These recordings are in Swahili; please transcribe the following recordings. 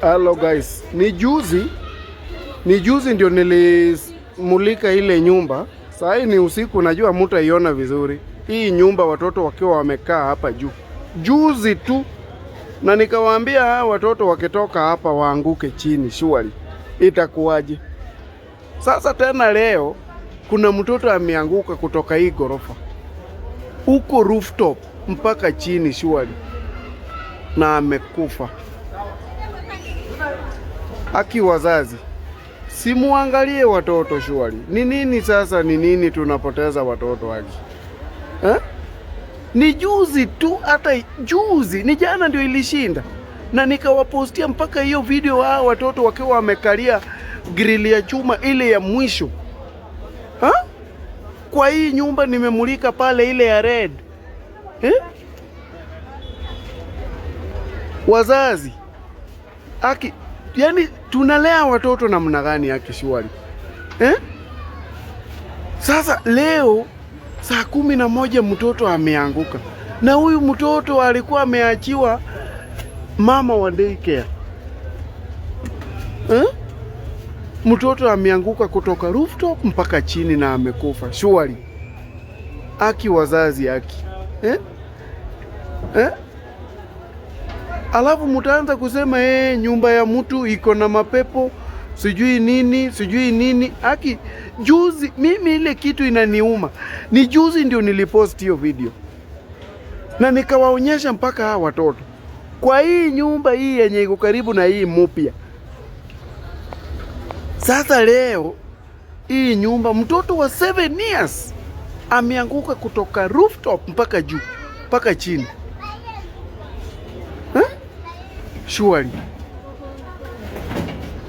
Hello guys, ni juzi ndio nilimulika ile nyumba. Sasa ni usiku, najua mtaiona vizuri hii nyumba, watoto wakiwa wamekaa hapa juu juzi tu, na nikawaambia watoto wakitoka hapa waanguke chini, shwari itakuwaje? Sasa tena leo kuna mtoto ameanguka kutoka hii gorofa huko rooftop mpaka chini, shwari, na amekufa. Haki wazazi, simuangalie watoto shwari. Ni nini sasa, ni nini tunapoteza watoto haki? Ni juzi tu, hata juzi, ni jana ndio ilishinda, na nikawapostia mpaka hiyo video watoto wakiwa wamekalia grill ya chuma ile ya mwisho. Kwa hii nyumba nimemulika pale ile ya red. Wazazi, haki, yani tunalea watoto namna gani haki shwari? Sasa leo saa 11 mtoto ameanguka, na huyu mtoto alikuwa ameachiwa mama wa daycare. Mtoto ameanguka kutoka rooftop mpaka chini na amekufa, shwari. Haki wazazi, haki. Alafu mtaanza kusema nyumba ya mtu iko na mapepo, sijui nini. Haki, juzi mimi ile kitu inaniuma. Ni juzi ndio nilipost hiyo video, na nikawaonyesha mpaka watoto kwa hii nyumba hii yenye iko karibu na hii mpya. Sasa leo hii nyumba, mtoto wa 7 years ameanguka kutoka rooftop mpaka juu mpaka chini. Shwari.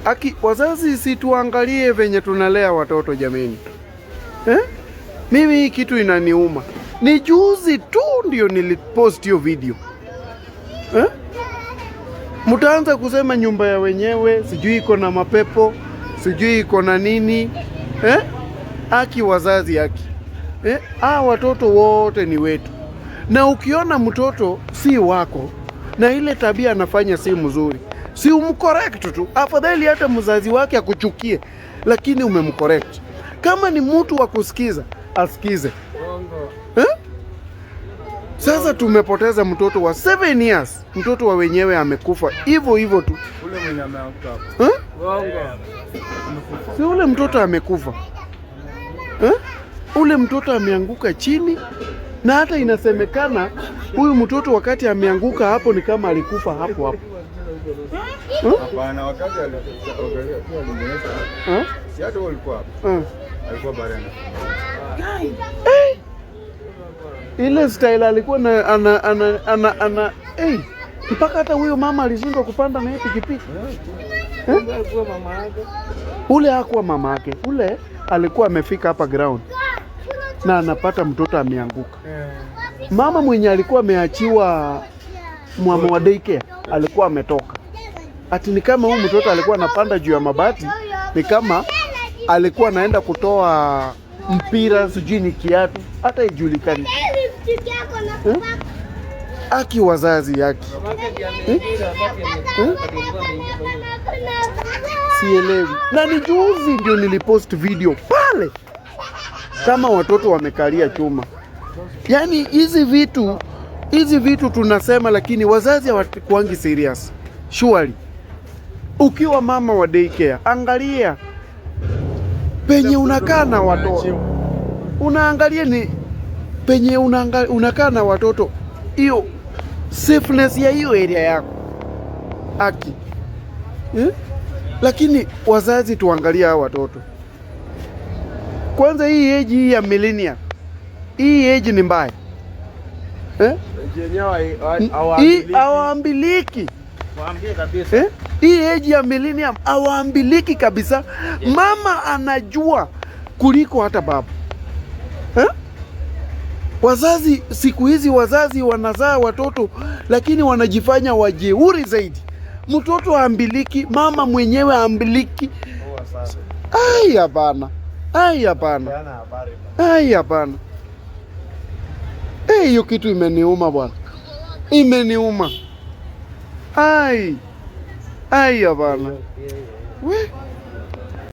Haki wazazi, situangalie venye tunalea watoto jameni. Mimi hii kitu inaniuma. Ni juzi tu ndio nilipost hiyo video. Mtaanza kusema nyumba ya wenyewe sijui iko na mapepo, sijui iko na nini. Haki wazazi, haki. Watoto wote ni wetu, na ukiona mtoto si wako na ile tabia anafanya si mzuri, si umcorrect tu. Afadhali hata mzazi wake akuchukie, lakini umemcorrect. Kama ni mtu wa kusikiza, asikize. Sasa tumepoteza mtoto wa 7 years, mtoto wa wenyewe amekufa hivyo tu. Ule mwenye ameanguka si ule mtoto amekufa. Ule mtoto ameanguka chini, na hata inasemekana huyu mtoto wakati ameanguka hapo ni kama alikufa hapo. Hapana, wakati alimuonyesha. Si hata alikuwa hapo. Alikuwa barani. Ile style alikuwa ana mpaka hata huyo mama alishindwa kupanda na pikipiki. Alikuwa mama yake. Ule hakuwa mama yake. Ule alikuwa amefika hapa ground na anapata mtoto ameanguka. Mama mwenye alikuwa ameachiwa mama wa daycare alikuwa ametoka. Ati ni kama huyu mtoto alikuwa anapanda juu ya mabati, ni kama alikuwa anaenda kutoa mpira, sijui ni kiatu, hata ijulikani. Haki wazazi, haki. Sielewi. Na ni juzi ndio nilipost video pale kama watoto wamekalia chuma. Yani hizi vitu tunasema, lakini wazazi hawakuangi serious. Surely ukiwa mama wa daycare, angalia penye unakaa na watoto. Unaangalia ni penye unakaa na watoto, hiyo safeness ya hiyo area yako. Haki. Lakini wazazi tuangalia hao watoto. Kwanza hii age hii ya millennial, hii age ni mbaya. Hawaambiliki. Waambie kabisa. Hii age ya millennium hawaambiliki kabisa. Mama anajua kuliko hata baba. Wazazi siku hizi, wazazi wanazaa watoto lakini wanajifanya wajeuri zaidi. Mtoto haambiliki, mama mwenyewe haambiliki. Hapana. Hapana. Hiyo kitu imeniuma bwana. Imeniuma. Aya bana. We.